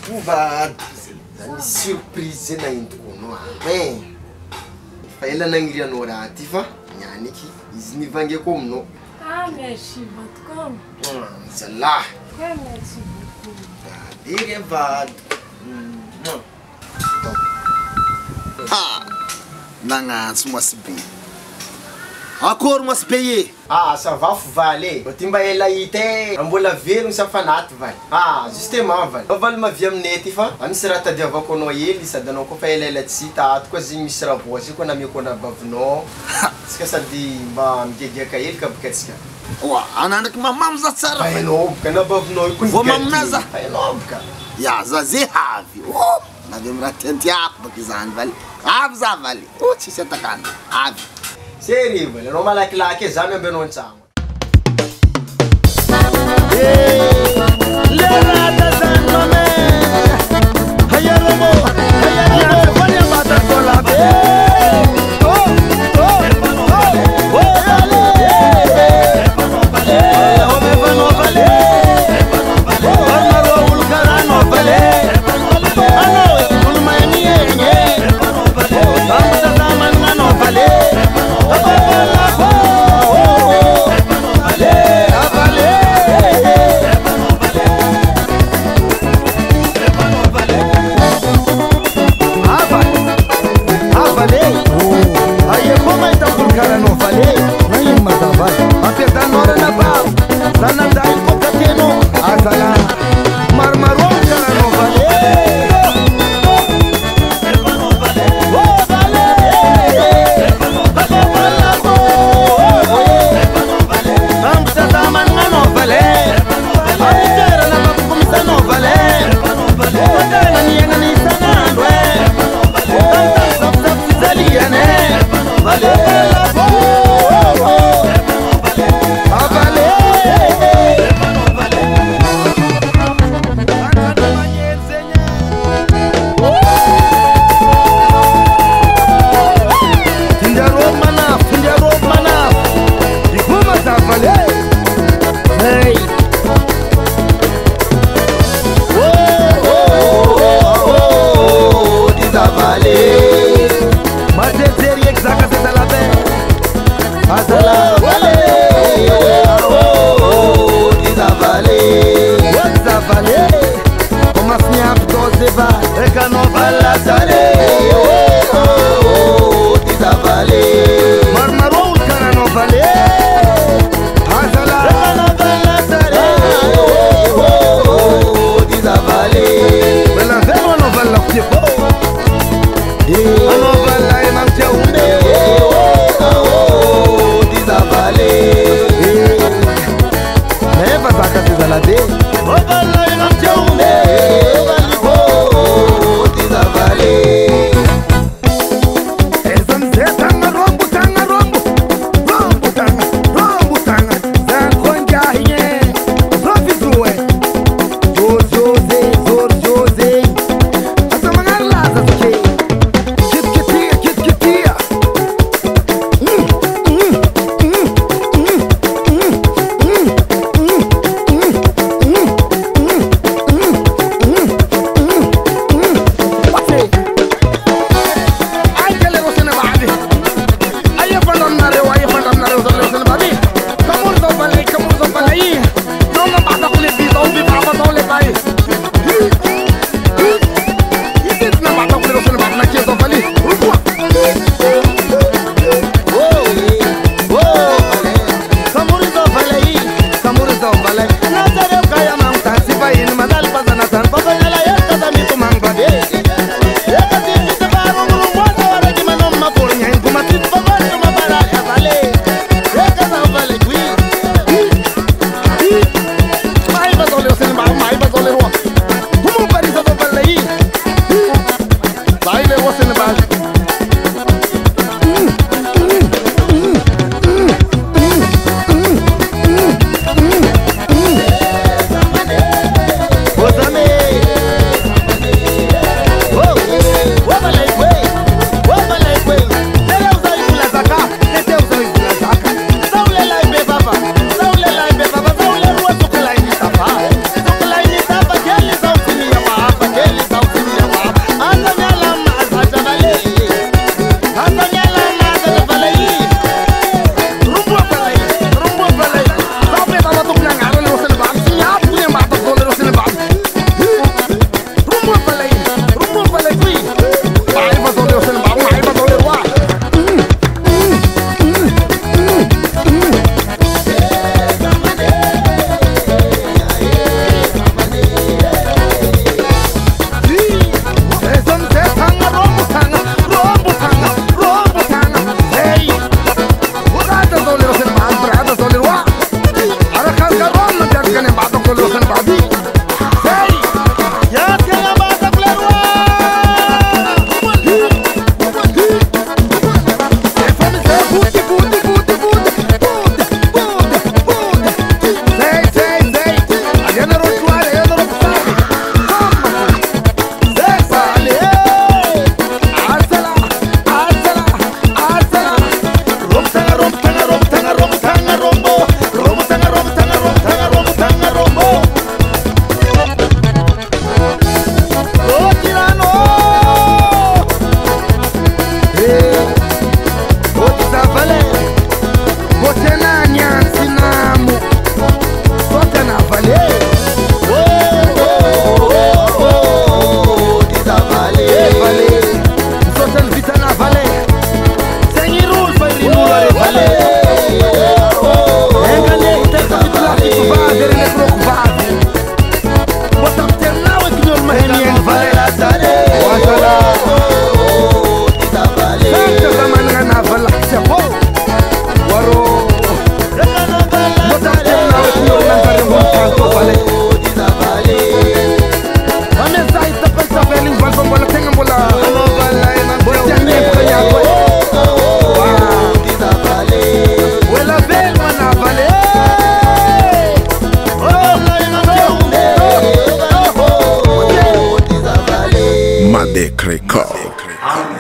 Vovady zany surprise na endriko anao aby. Fa ela nangirianao raha ty fa nianiky izy nivangeko aminao. Ah, merci beaucoup. Zalahy. Merci beaucoup. Iry vady. Nagnantso Mosibe. Akory Mosibe? Ça va Valy. Ty mba ela hita mbola velogno safanaty Valy. Justement Valy. Valy mavia aminay ty fa misy raha tadiavako anao hely sady anao koa fa ela tsy hita ato koa zegny misy raha voasy koa nameko na bavinao. Tsika sady mba migegiaka hely ka bikatsika. Anandraky mamamo za tsara. Hainao boka na bavinao io. Vao maminaza. Hainao boka. Ya za ze havy. Navy amiraha tiantiako baka izany Valy. Avy za Valy. Tsisy atakany. Avy. Sérieux Valy, anao malakilaky zany amby anao an-tragno.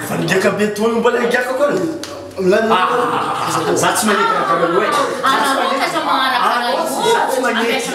Fanigaka be tony mbola igaka koa. Za tsy maneka karaha hoe. Ana ka sa mga harap-harap. Za tsy maneka.